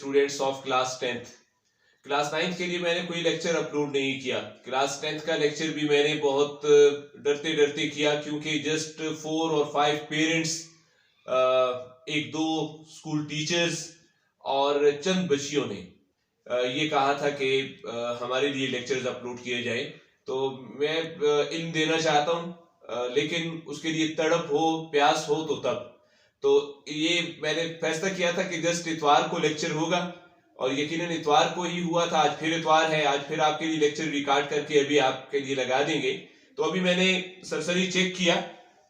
Students of class 10th. Class 9th کے لیے میں نے کوئی لیکچر اپلوڈ نہیں کیا. کلاس 10th کا لیکچر بھی میں نے بہت ڈرتے ڈرتے کیا, کیونکہ جسٹ 4 اور 5 پیرنٹس, 1-2 اسکول ٹیچرز اور چند بچیوں نے یہ کہا تھا کہ ہمارے لیے لیکچرز اپلوڈ کیے جائیں. تو میں علم دینا چاہتا ہوں, لیکن اس کے لیے تڑپ ہو, پیاس ہو تو تب. تو یہ میں نے فیصلہ کیا تھا کہ جسٹ اتوار کو لیکچر ہوگا, اور یقیناً اتوار کو ہی ہوا تھا. آج پھر اتوار ہے, آج پھر آپ کے لیے لیکچر ریکارڈ کر کے ابھی آپ کے لیے لگا دیں گے. تو ابھی میں نے سرسری چیک کیا,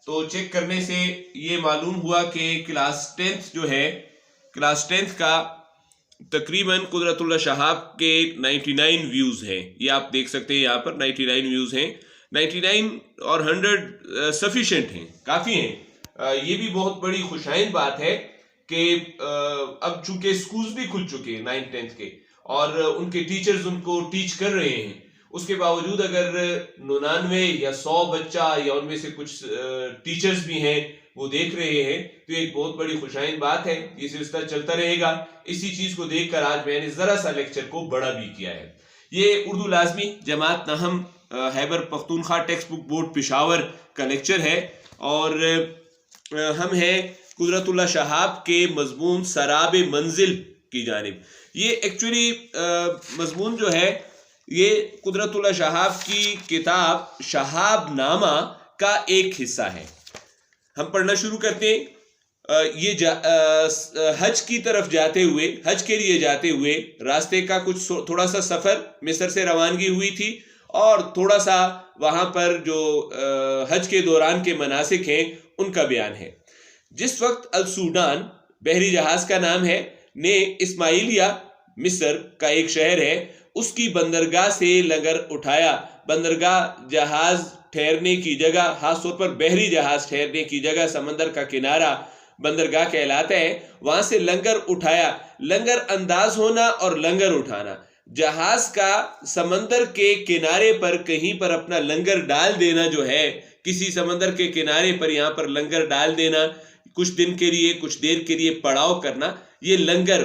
تو چیک کرنے سے یہ معلوم ہوا کہ کلاس 10th جو ہے, کلاس 10th کا تقریباً قدرت اللہ شہاب کے 99 ویوز ہیں. یہ آپ دیکھ سکتے ہیں, یہاں پر 99 ویوز ہیں. 99 اور 100 سفیشینٹ ہیں, کافی ہیں. یہ بھی بہت بڑی خوشائن بات ہے کہ اب چونکہ سکولز بھی کھل چکے ہیں 9th-10th کے, اور ان کے ٹیچرز ان کو ٹیچ کر رہے ہیں, اس کے باوجود اگر 99 یا 100 بچہ یا ان میں سے کچھ ٹیچرز بھی ہیں وہ دیکھ رہے ہیں, تو ایک بہت بڑی خوشائن بات ہے. یہ سلسلہ چلتا رہے گا. اسی چیز کو دیکھ کر آج میں نے ذرا سا لیکچر کو بڑا بھی کیا ہے. یہ اردو لازمی جماعت نہم Khyber Pakhtunkhwa text book board Peshawar کا لیکچر ہے, اور ہم ہیں قدرت اللہ شہاب کے مضمون سراب منزل کی جانب. یہ ایکچولی مضمون جو ہے یہ قدرت اللہ شہاب کی کتاب شہاب نامہ کا ایک حصہ ہے. ہم پڑھنا شروع کرتے ہیں. یہ حج کی طرف جاتے ہوئے, حج کے لیے جاتے ہوئے راستے کا کچھ تھوڑا سا سفر, مصر سے روانگی ہوئی تھی, اور تھوڑا سا وہاں پر جو حج کے دوران کے مناسک ہیں ان کا بیان ہے. جس وقت السودان بحری جہاز کا نام ہے نے اسماعیلیہ مصر کا ایک شہر ہے, اس کی بندرگاہ سے لنگر اٹھایا. بندرگاہ جہاز ٹھہرنے کی جگہ, خاص طور پر بحری جہاز ٹھہرنے کی جگہ, سمندر کا کنارہ بندرگاہ کہلاتا ہے. وہاں سے لنگر اٹھایا. لنگر انداز ہونا اور لنگر اٹھانا, جہاز کا سمندر کے کنارے پر کہیں پر اپنا لنگر ڈال دینا جو ہے, کسی سمندر کے کنارے پر یہاں پر لنگر ڈال دینا, کچھ دن کے لیے, کچھ دیر کے لیے پڑاؤ کرنا, یہ لنگر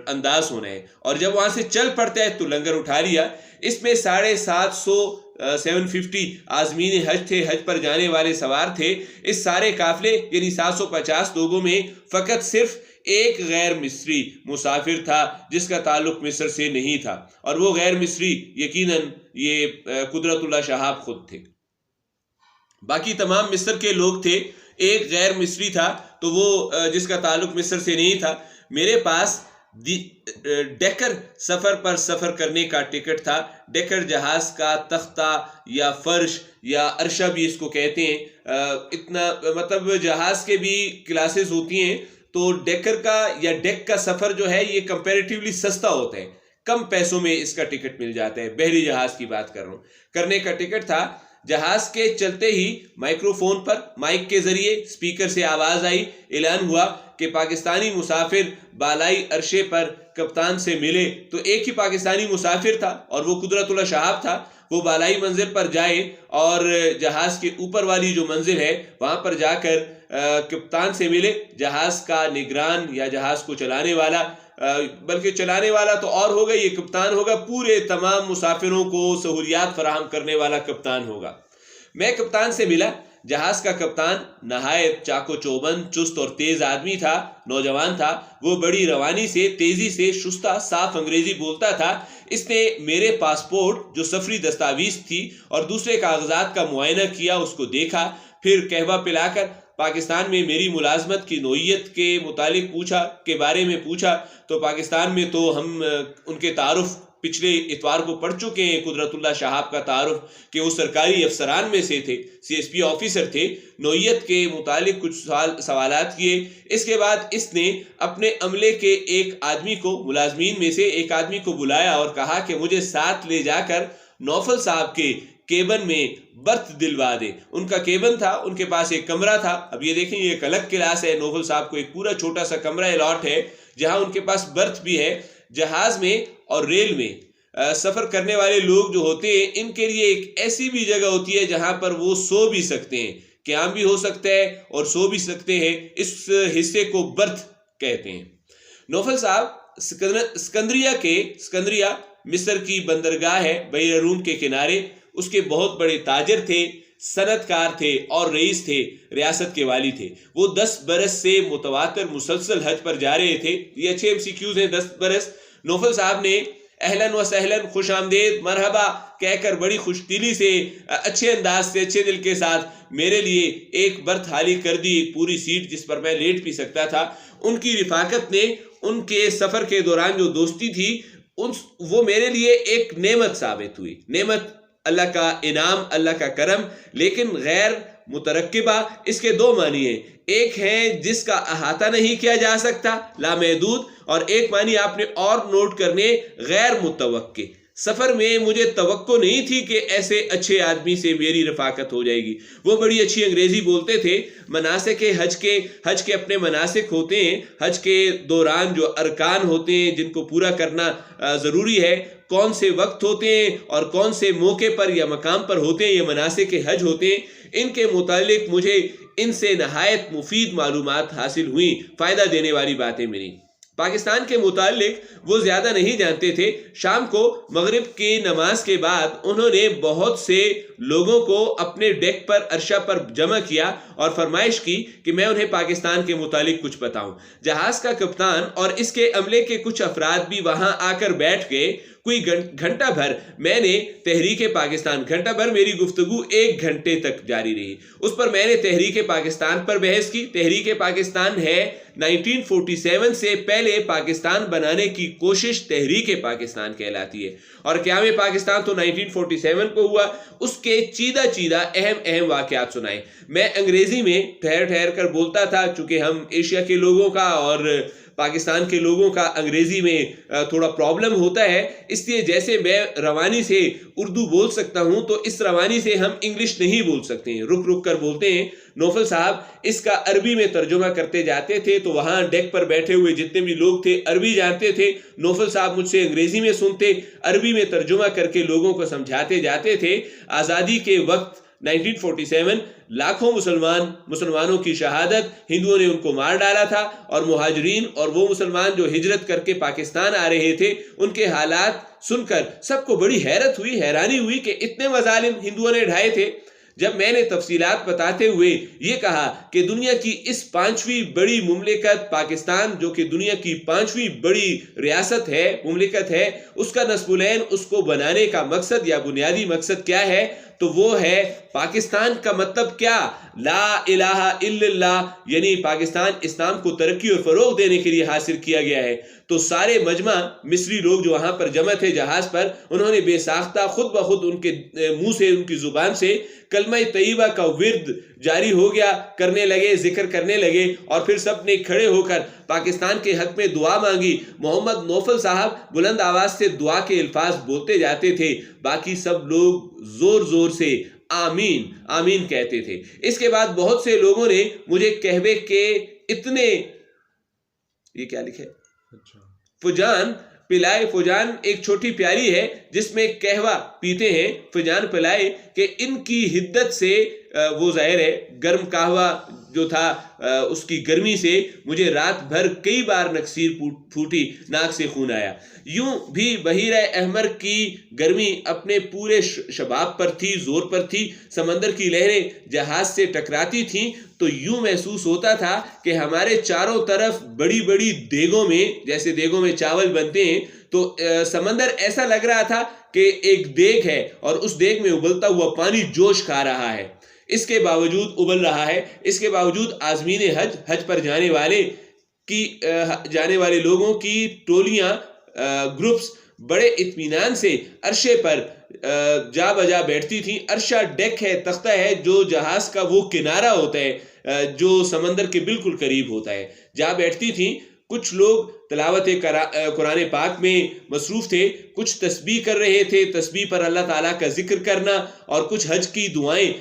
انداز ہونا ہے. اور جب وہاں سے چل پڑتا ہے تو لنگر اٹھا لیا. اس میں 750 عازمین حج تھے, حج پر جانے والے سوار تھے. اس سارے قافلے یعنی 750 لوگوں میں فقط صرف ایک غیر مصری مسافر تھا جس کا تعلق مصر سے نہیں تھا, اور وہ غیر مصری یقیناً یہ قدرت اللہ شہاب خود تھے. باقی تمام مصر کے لوگ تھے. ایک غیر مصری تھا, تو وہ جس کا تعلق مصر سے نہیں تھا. میرے پاس ڈیکر سفر پر سفر کرنے کا ٹکٹ تھا. ڈیکر جہاز کا تختہ یا فرش یا عرشہ بھی اس کو کہتے ہیں. اتنا مطلب جہاز کے بھی کلاسز ہوتی ہیں, تو ڈیکر کا یا ڈیک کا سفر جو ہے یہ کمپیریٹیولی سستا ہوتا ہے, کم پیسوں میں اس کا ٹکٹ مل جاتا ہے. بحری جہاز کی بات کر رہا ہوں. کرنے کا ٹکٹ تھا. جہاز کے چلتے ہی مائکرو فون پر مائک کے ذریعے اسپیکر سے آواز آئی, اعلان ہوا کہ پاکستانی مسافر بالائی عرشے پر کپتان سے ملے. تو ایک ہی پاکستانی مسافر تھا اور وہ قدرت اللہ شہاب تھا. وہ بالائی منزل پر جائے اور جہاز کے اوپر والی جو منزل ہے وہاں پر جا کر کپتان سے ملے. جہاز کا نگران یا جہاز کو چلانے والا, بلکہ چلانے والا تو اور ہوگا, یہ کپتان ہوگا, پورے تمام مسافروں کو سہولیات فراہم کرنے والا کپتان ہوگا. میں کپتان سے ملا. جہاز کا کپتان نہایت چاقو چوبند, چست اور تیز آدمی تھا, نوجوان تھا. وہ بڑی روانی سے, تیزی سے, شستہ صاف انگریزی بولتا تھا. اس نے میرے پاسپورٹ جو سفری دستاویز تھی اور دوسرے کاغذات کا معائنہ کیا, اس کو دیکھا, پھر قہوہ پلا کر پاکستان میں میری ملازمت کی نوعیت کے متعلق پوچھا, کے بارے میں پوچھا. تو پاکستان میں تو ہم ان کے تعارف پچھلے اتوار کو پڑھ چکے ہیں, قدرت اللہ شہاب کا تعارف کہ وہ سرکاری افسران میں سے تھے, CSP آفیسر تھے. نوعیت کے متعلق کچھ سوالات کیے. اس کے بعد اس نے اپنے عملے کے ایک آدمی کو, ملازمین میں سے ایک آدمی کو بلایا اور کہا کہ مجھے ساتھ لے جا کر نوفل صاحب کے کیبن میں برتھ دلوا دے. ان کا کیبن تھا, ان کے پاس ایک کمرہ تھا. اب یہ دیکھیں یہ ایک الگ کلاس ہے. نوفل صاحب کو ایک پورا چھوٹا سا کمرہ الاٹ ہے جہاں ان کے پاس برتھ بھی ہے. جہاز میں اور ریل میں سفر کرنے والے لوگ جو ہوتے ہیں ان کے لیے ایک ایسی بھی جگہ ہوتی ہے جہاں پر وہ سو بھی سکتے ہیں, قیام بھی ہو سکتا ہے اور سو بھی سکتے ہیں. اس حصے کو برتھ کہتے ہیں. نوفل صاحب اسکندریہ مصر کی بندرگاہ ہے بحیرہ روم کے کنارے. اس کے بہت بڑے تاجر تھے، صنعت کار تھے اور رئیس تھے، ریاست کے والی تھے. وہ 10 برس سے متواتر مسلسل حج پر جا رہے تھے. یہ اچھے MCQs ہیں. 10 برس. نوفل صاحب نے اہلاً و سہلاً، خوش آمدید، مرحبا کہہ کر بڑی خوش دلی سے، اچھے انداز سے، اچھے دل کے ساتھ میرے لیے ایک برتھ خالی کر دی، ایک پوری سیٹ جس پر میں لیٹ بھی سکتا تھا. ان کی رفاقت نے، ان کے سفر کے دوران جو دوستی تھی، وہ میرے لیے ایک نعمت ثابت ہوئی. نعمت، اللہ کا انعام، اللہ کا کرم، لیکن غیر مترکبہ. اس کے 2 معنی ہیں. ایک ہے جس کا احاطہ نہیں کیا جا سکتا، لامحدود، اور ایک معنی آپ نے اور نوٹ کرنے، غیر متوقع. سفر میں مجھے توقع نہیں تھی کہ ایسے اچھے آدمی سے میری رفاقت ہو جائے گی. وہ بڑی اچھی انگریزی بولتے تھے. مناسک حج کے اپنے مناسک ہوتے ہیں. حج کے دوران جو ارکان ہوتے ہیں جن کو پورا کرنا ضروری ہے، کون سے وقت ہوتے ہیں اور کون سے موقع پر یا مقام پر ہوتے ہیں، یہ مناسک حج ہوتے ہیں. ان کے متعلق مجھے ان سے نہایت مفید معلومات حاصل ہوئیں، فائدہ دینے والی باتیں ملی. پاکستان کے متعلق وہ زیادہ نہیں جانتے تھے. شام کو مغرب کی نماز کے بعد انہوں نے بہت سے لوگوں کو اپنے ڈیک پر، عرشہ پر جمع کیا اور فرمائش کی کہ میں انہیں پاکستان کے متعلق کچھ بتاؤں. جہاز کا کپتان اور اس کے عملے کے کچھ افراد بھی وہاں آ کر بیٹھ گئے. کوئی گھنٹہ بھر میں نے تحریک پاکستان، گھنٹہ بھر میری گفتگو 1 گھنٹے تک جاری رہی. اس پر میں نے تحریک پاکستان پر بحث کی. تحریک پاکستان ہے 1947 سے پہلے پاکستان بنانے کی کوشش تحریک پاکستان کہلاتی ہے، اور قیام پاکستان تو 1947 کو ہوا. اس کے چیدہ اہم واقعات سنائے. میں انگریزی میں ٹھہر کر بولتا تھا، چونکہ ہم ایشیا کے لوگوں کا اور پاکستان کے لوگوں کا انگریزی میں تھوڑا پرابلم ہوتا ہے. اس لیے جیسے میں روانی سے اردو بول سکتا ہوں تو اس روانی سے ہم انگلش نہیں بول سکتے ہیں، رک کر بولتے ہیں. نوفل صاحب اس کا عربی میں ترجمہ کرتے جاتے تھے، تو وہاں ڈیک پر بیٹھے ہوئے جتنے بھی لوگ تھے عربی جانتے تھے. نوفل صاحب مجھ سے انگریزی میں سنتے، عربی میں ترجمہ کر کے لوگوں کو سمجھاتے جاتے تھے. آزادی کے وقت 1947 لاکھوں مسلمانوں کی شہادت، ہندوؤں نے ان کو مار ڈالا تھا، اور مہاجرین اور وہ مسلمان جو ہجرت کر کے پاکستان آ رہے تھے، ان کے حالات سن کر سب کو بڑی حیرانی ہوئی کہ اتنے مظالم ہندوؤں نے ڈھائے تھے. جب میں نے تفصیلات بتاتے ہوئے یہ کہا کہ دنیا کی اس 5ویں بڑی مملکت پاکستان، جو کہ دنیا کی 5ویں بڑی ریاست ہے، مملکت ہے، اس کا نصب العین، اس کو بنانے کا مقصد یا بنیادی مقصد کیا ہے، تو وہ ہے پاکستان کا مطلب کیا، لا الہ الا اللہ، یعنی پاکستان اسلام کو ترقی اور فروغ دینے کے لیے حاصل کیا گیا ہے. تو سارے مجمع مصری لوگ جو وہاں پر جمع تھے جہاز پر، انہوں نے بے ساختہ خود بخود ان کے منہ سے، ان کی زبان سے کلمہ طیبہ کا ورد جاری ہو گیا، کرنے لگے، ذکر کرنے لگے، اور پھر سب نے کھڑے ہو کر پاکستان کے حق میں دعا مانگی. محمد نوفل صاحب بلند آواز سے دعا کے الفاظ بولتے جاتے تھے، باقی سب لوگ زور سے آمین آمین کہتے تھے. اس کے بعد بہت سے لوگوں نے مجھے کہوے کے اتنے، یہ کیا لکھے، فجان پلائے. فجان ایک چھوٹی پیالی ہے جس میں قہوہ پیتے ہیں، فجان پلائے، کہ ان کی حدت سے، وہ ظاہر ہے گرم قہوہ جو تھا، اس کی گرمی سے مجھے رات بھر کئی بار نکسیر پھوٹی، ناک سے خون آیا. یوں بھی بحیرہ احمر کی گرمی اپنے پورے شباب پر تھی، زور پر تھی. سمندر کی لہریں جہاز سے ٹکراتی تھیں تو یوں محسوس ہوتا تھا کہ ہمارے چاروں طرف بڑی بڑی دیگوں میں، جیسے دیگوں میں چاول بنتے ہیں، تو سمندر ایسا لگ رہا تھا کہ ایک دیگ ہے اور اس دیگ میں ابلتا ہوا پانی جوش کھا رہا ہے. اس کے باوجود ابل رہا ہے. اس کے باوجود عازمین حج پر جانے والے لوگوں کی ٹولیاں، گروپس بڑے اطمینان سے عرشے پر جا بجا بیٹھتی تھیں. عرشہ ڈیک ہے، تختہ ہے، جو جہاز کا وہ کنارہ ہوتا ہے جو سمندر کے بالکل قریب ہوتا ہے، جا بیٹھتی تھیں. کچھ لوگ تلاوت قرآن پاک میں مصروف تھے، کچھ تسبیح کر رہے تھے، تسبیح پر اللہ تعالیٰ کا ذکر کرنا، اور کچھ حج کی دعائیں،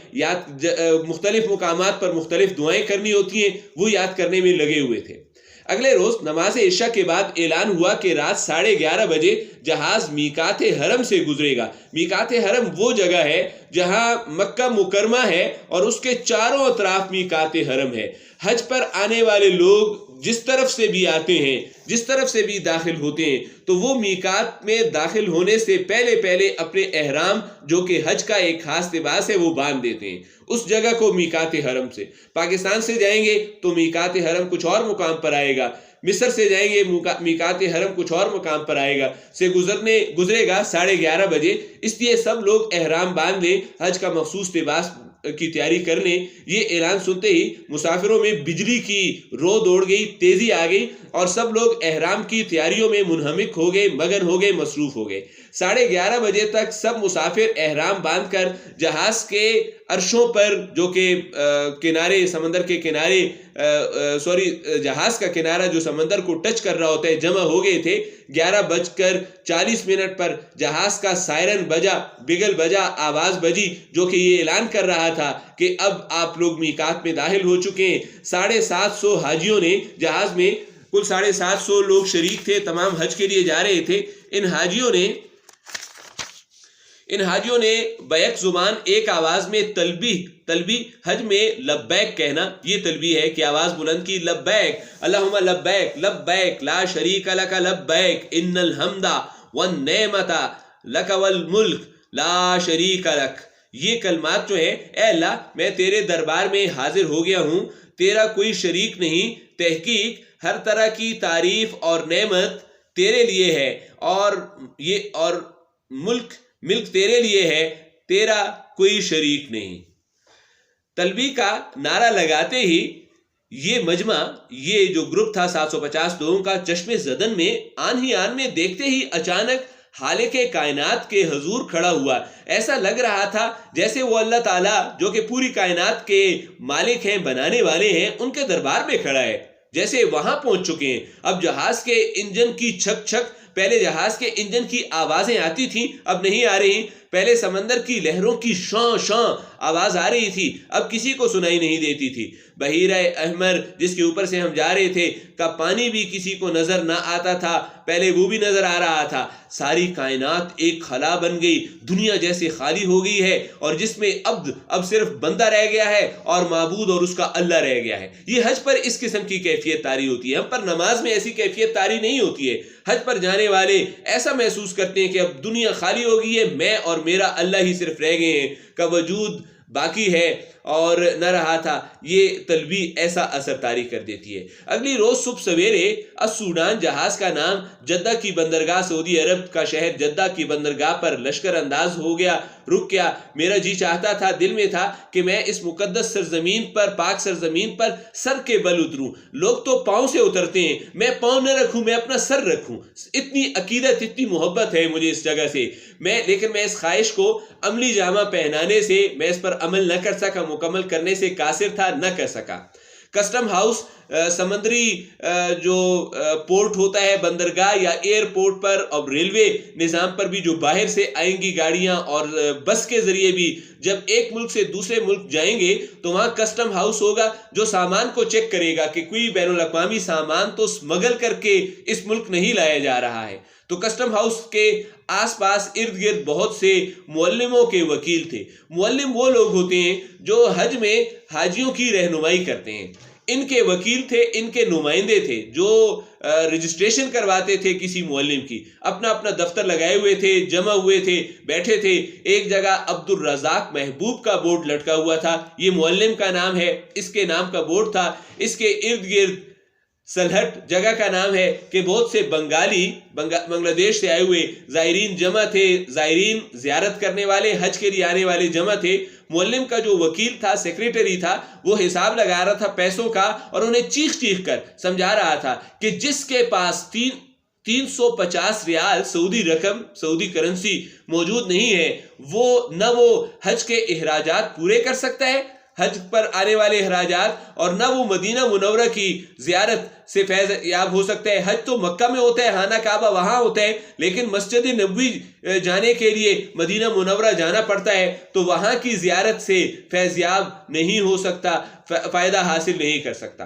مختلف مقامات پر مختلف دعائیں کرنی ہوتی ہیں، وہ یاد کرنے میں لگے ہوئے تھے. اگلے روز نماز عشاء کے بعد اعلان ہوا کہ رات 11:30 بجے جہاز میقات حرم سے گزرے گا. میقات حرم وہ جگہ ہے جہاں مکہ مکرمہ ہے اور اس کے چاروں اطراف میقات حرم ہے. حج پر آنے والے لوگ جس طرف سے بھی آتے ہیں، جس طرف سے بھی داخل ہوتے ہیں، تو وہ میقات میں داخل ہونے سے پہلے اپنے احرام جو کہ حج کا ایک خاص لباس ہے وہ باندھ دیتے ہیں اس جگہ کو میقات حرم سے۔ پاکستان سے جائیں گے تو میقات حرم کچھ اور مقام پر آئے گا، مصر سے جائیں گے میقات حرم کچھ اور مقام پر آئے گا، سے گزرے گا 11:30 بجے۔ اس لیے سب لوگ احرام باندھ لیں، حج کا مخصوص لباس کی تیاری کر لیں۔ یہ اعلان سنتے ہی مسافروں میں بجلی کی رو دوڑ گئی، تیزی آ گئی، اور سب لوگ احرام کی تیاریوں میں منہمک ہو گئے، مگن ہو گئے، مصروف ہو گئے۔ 11:30 بجے تک سب مسافر احرام باندھ کر جہاز کے عرشوں پر جو کہ کنارے سمندر کے کنارے جہاز کا کنارہ جو سمندر کو ٹچ کر رہا ہوتا ہے جمع ہو گئے تھے۔ 11:40 پر جہاز کا سائرن بجا، بگل بجا، آواز بجی، جو کہ یہ اعلان کر رہا تھا کہ اب آپ لوگ میقات میں داخل ہو چکے ہیں۔ 750 حاجیوں نے جہاز میں، کل 750 لوگ شریک تھے، تمام حج کے لیے جا رہے تھے۔ ان حاجیوں نے بیک زبان ایک آواز میں تلبی حج میں لبیک کہنا، یہ تلبی ہے کہ آواز بلند کی، لبیک اللہم لبیک لبیک لا شریک لک لبیک ان الحمد والنعمت لک والملک لا شریک لک۔ یہ کلمات جو ہیں، اے اللہ میں تیرے دربار میں حاضر ہو گیا ہوں، تیرا کوئی شریک نہیں، تحقیق ہر طرح کی تعریف اور نعمت تیرے لیے ہے، اور ملک تیرے لیے ہے، تیرا کوئی شریک نہیں۔ تلبی کا نعرہ لگاتے ہی یہ مجمع، یہ جو گروپ تھا 750 لوگوں کا، چشم زدن میں آن میں دیکھتے ہی اچانک خالق کائنات کے حضور کھڑا ہوا۔ ایسا لگ رہا تھا جیسے وہ اللہ تعالیٰ جو کہ پوری کائنات کے مالک ہیں، بنانے والے ہیں، ان کے دربار میں کھڑا ہے، جیسے وہاں پہنچ چکے ہیں۔ اب جہاز کے انجن کی چھک چھک، پہلے جہاز کے انجن کی آوازیں آتی تھیں، اب نہیں آ رہی۔ پہلے سمندر کی لہروں کی شان شان آواز آ رہی تھی، اب کسی کو سنائی نہیں دیتی تھی۔ بحیرہ احمر جس کے اوپر سے ہم جا رہے تھے کا پانی بھی کسی کو نظر نہ آتا تھا، پہلے وہ بھی نظر آ رہا تھا۔ ساری کائنات ایک خلا بن گئی، دنیا جیسے خالی ہو گئی ہے، اور جس میں اب صرف بندہ رہ گیا ہے اور معبود اور اس کا اللہ رہ گیا ہے۔ یہ حج پر اس قسم کی کیفیت طاری ہوتی ہے، ہم پر نماز میں ایسی کیفیت طاری نہیں ہوتی ہے۔ حج پر جانے والے ایسا محسوس کرتے ہیں کہ اب دنیا خالی ہو گئی ہے، میں اور میرا اللہ ہی صرف رہ گئے ہیں، کا وجود باقی ہے اور نہ رہا تھا۔ یہ تلبی ایسا اثر طاری کر دیتی ہے۔ اگلی روز صبح سویرے السودان جہاز کا نام جدہ کی بندرگاہ، سعودی عرب کا شہر جدہ کی بندرگاہ پر لشکر انداز ہو گیا، رک گیا۔ میرا جی چاہتا تھا، دل میں تھا کہ میں اس مقدس سرزمین پر، پاک سرزمین پر سر کے بل اتروں۔ لوگ تو پاؤں سے اترتے ہیں، میں پاؤں نہ رکھوں، میں اپنا سر رکھوں۔ اتنی عقیدت، اتنی محبت ہے مجھے اس جگہ سے، لیکن میں اس خواہش کو عملی جامہ پہنانے سے، میں اس پر عمل نہ کر سکا، مکمل کرنے سے قاصر تھا، نہ کر سکا۔ کسٹم ہاؤس سمندری جو پورٹ ہوتا ہے، بندرگاہ یا ایئرپورٹ پر، اور ریلوے نظام پر بھی جو باہر سے آئیں گی گاڑیاں، اور بس کے ذریعے بھی جب ایک ملک سے دوسرے ملک جائیں گے تو وہاں کسٹم ہاؤس ہوگا جو سامان کو چیک کرے گا کہ کوئی بین الاقوامی سامان تو اسمگل کر کے اس ملک نہیں لایا جا رہا ہے۔ تو کسٹم ہاؤس کے آس پاس ارد گرد بہت سے معلموں کے وکیل تھے۔ معلم وہ لوگ ہوتے ہیں جو حج میں حاجیوں کی رہنمائی کرتے ہیں۔ ان کے وکیل تھے، ان کے نمائندے تھے جو رجسٹریشن کرواتے تھے کسی معلم کی، اپنا دفتر لگائے ہوئے تھے، جمع ہوئے تھے، بیٹھے تھے۔ ایک جگہ عبد الرزاق محبوب کا بورڈ لٹکا ہوا تھا، یہ معلم کا نام ہے، اس کے نام کا بورڈ تھا۔ اس کے ارد گرد سلہٹ جگہ کا نام ہے کہ بہت سے بنگلہ دیش سے آئے ہوئے زائرین جمع تھے، زائرین زیارت کرنے والے، حج کے لیے آنے والے جمع تھے۔ معلم کا جو وکیل تھا، سیکریٹری تھا، وہ حساب لگا رہا تھا پیسوں کا، اور انہیں چیخ کر سمجھا رہا تھا کہ جس کے پاس 350 ریال سعودی رقم، سعودی کرنسی موجود نہیں ہے، نہ وہ حج کے اخراجات پورے کر سکتا ہے، حج پر آنے والے اخراجات، اور نہ وہ مدینہ منورہ کی زیارت سے فیض یاب ہو سکتا ہے۔ حج تو مکہ میں ہوتا ہے، خانہ کعبہ وہاں ہوتا ہے، لیکن مسجد نبوی جانے کے لیے مدینہ منورہ جانا پڑتا ہے، تو وہاں کی زیارت سے فیض یاب نہیں ہو سکتا، فائدہ حاصل نہیں کر سکتا۔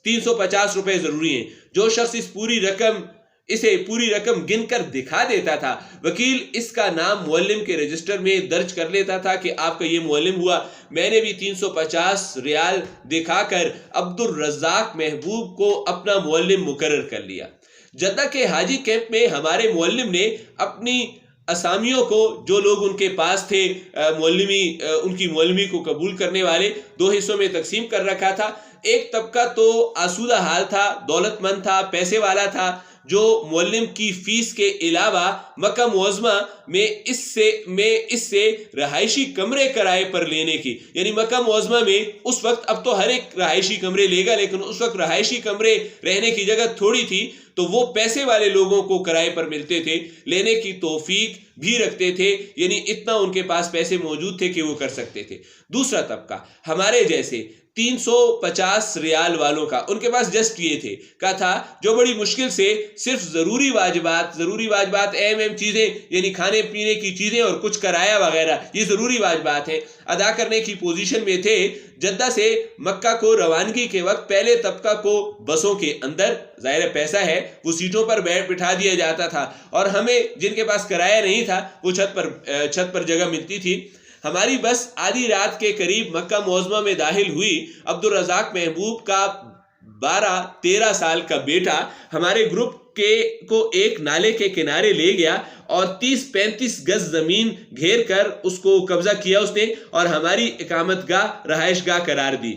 350 روپے ضروری ہیں۔ جو شخص اس پوری رقم اسے پوری رقم گن کر دکھا دیتا تھا۔ وکیل اس کا نام معلم کے رجسٹر میں درج کر لیتا تھا کہ آپ کا یہ معلم ہوا۔ میں نے بھی 350 ریال دکھا کر عبدالرزاق محبوب کو اپنا معلم مقرر کر لیا۔ جدہ کے حاجی کیمپ میں ہمارے معلم نے اپنی اسامیوں کو، جو لوگ ان کے پاس تھے ان کی معلمی کو قبول کرنے والے، 2 حصوں میں تقسیم کر رکھا تھا۔ ایک طبقہ تو آسودہ حال تھا، دولت مند تھا، پیسے والا تھا، جو معلم کی فیس کے علاوہ مکہ معظمہ میں اس سے رہائشی کمرے کرائے پر لینے کی، یعنی مکہ معظمہ میں اس وقت، اب تو ہر ایک رہائشی کمرے لے گا، لیکن اس وقت رہائشی کمرے رہنے کی جگہ تھوڑی تھی، تو وہ پیسے والے لوگوں کو کرائے پر ملتے تھے، لینے کی توفیق بھی رکھتے تھے، یعنی اتنا ان کے پاس پیسے موجود تھے کہ وہ کر سکتے تھے۔ دوسرا طبقہ ہمارے جیسے 350 ریال والوں کا، ان کے پاس جسٹ یہ تھا جو بڑی مشکل سے صرف ضروری واجبات اہم چیزیں، یعنی کھانے پینے کی چیزیں اور کچھ کرایہ وغیرہ، یہ ضروری واجبات ہیں، ادا کرنے کی پوزیشن میں تھے۔ جدہ سے مکہ کو روانگی کے وقت پہلے طبقہ کو بسوں کے اندر، ظاہر پیسہ ہے، وہ سیٹوں پر بٹھا دیا جاتا تھا، اور ہمیں جن کے پاس کرایہ نہیں تھا وہ چھت پر جگہ ملتی تھی۔ ہماری بس آدھی رات کے قریب مکہ معظمہ میں داخل ہوئی۔ عبدالرزاق محبوب کا 12-13 سال کا بیٹا ہمارے گروپ کو ایک نالے کے کنارے لے گیا اور 30-35 گز زمین گھیر کر اس کو قبضہ کیا اس نے، اور ہماری اقامت گاہ، رہائش گاہ قرار دی۔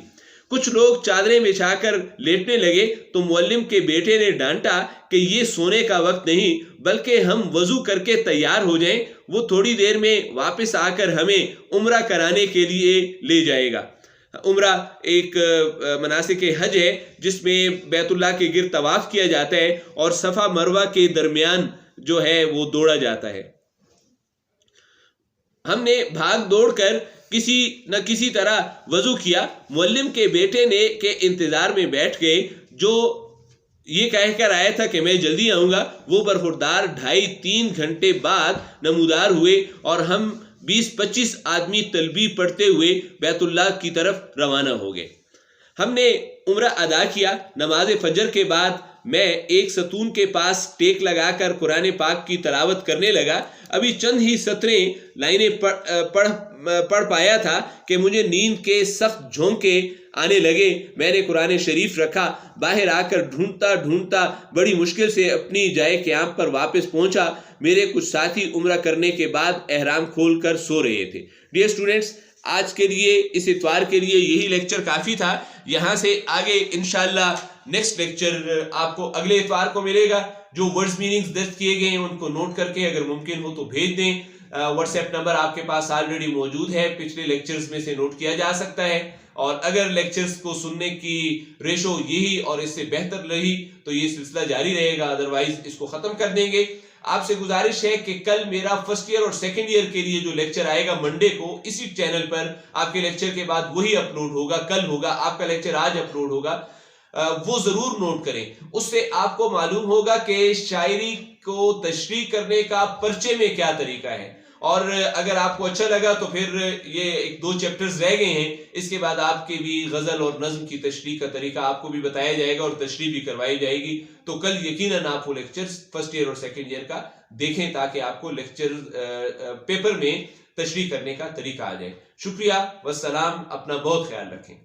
کچھ لوگ چادریں بچھا کر لیٹنے لگے تو معلم کے بیٹے نے ڈانٹا کہ یہ سونے کا وقت نہیں، بلکہ ہم وضو کر کے تیار ہو جائیں، وہ تھوڑی دیر میں واپس آ کر ہمیں عمرہ کرانے کے لیے لے جائے گا۔ عمرہ ایک مناسک حج ہے جس میں بیت اللہ کے گرد طواف کیا جاتا ہے اور صفا مروہ کے درمیان جو ہے وہ دوڑا جاتا ہے۔ ہم نے بھاگ دوڑ کر کسی نہ کسی طرح وضو کیا، معلم کے بیٹے کے انتظار میں بیٹھ گئے، جو یہ کہہ کر آیا تھا کہ میں جلدی آؤں گا۔ وہ برخوردار 2.5-3 گھنٹے بعد نمودار ہوئے اور ہم 20-25 آدمی تلبیہ پڑھتے ہوئے بیت اللہ کی طرف روانہ ہو گئے۔ ہم نے عمرہ ادا کیا۔ نماز فجر کے بعد میں ایک ستون کے پاس ٹیک لگا کر قرآن پاک کی تلاوت کرنے لگا۔ ابھی چند ہی سطریں لائنیں پڑھ پایا تھا کہ مجھے نیند کے سخت جھونکے آنے لگے۔ میں نے قرآن شریف رکھا، باہر آ کر ڈھونڈتا بڑی مشکل سے اپنی جائے قیام پر واپس پہنچا۔ میرے کچھ ساتھی عمرہ کرنے کے بعد احرام کھول کر سو رہے تھے۔ ڈیئر اسٹوڈنٹس، آج کے لیے، اس اتوار کے لیے یہی لیکچر کافی تھا۔ یہاں سے آگے انشاءاللہ نیکسٹ لیکچر آپ کو اگلے اتوار کو ملے گا۔ جو ورڈز میننگز درج کیے گئے ہیں ان کو نوٹ کر کے اگر ممکن ہو تو بھیج دیں۔ واٹس ایپ نمبر آپ کے پاس آلریڈی موجود ہے، پچھلے لیکچرز میں سے نوٹ کیا جا سکتا ہے، اور اگر لیکچرز کو سننے کی ریشو یہی اور اس سے بہتر رہی تو یہ سلسلہ جاری رہے گا، ادروائز اس کو ختم کر دیں گے۔ آپ سے گزارش ہے کہ کل میرا فرسٹ ایئر اور سیکنڈ ایئر کے لیے جو لیکچر آئے گا منڈے کو اسی چینل پر، آپ کے لیکچر کے بعد وہی اپلوڈ ہوگا، کل ہوگا، آپ کا لیکچر آج اپلوڈ ہوگا، وہ ضرور نوٹ کریں۔ اس سے آپ کو معلوم ہوگا کہ شاعری کو تشریح کرنے کا پرچے میں کیا طریقہ ہے، اور اگر آپ کو اچھا لگا تو پھر یہ 1-2 چیپٹرز رہ گئے ہیں، اس کے بعد آپ کے بھی غزل اور نظم کی تشریح کا طریقہ آپ کو بھی بتایا جائے گا اور تشریح بھی کروائی جائے گی۔ تو کل یقیناً آپ وہ لیکچرز فرسٹ ایئر اور سیکنڈ ایئر کا دیکھیں تاکہ آپ کو لیکچر پیپر میں تشریح کرنے کا طریقہ آ جائے۔ شکریہ، والسلام، اپنا بہت خیال رکھیں۔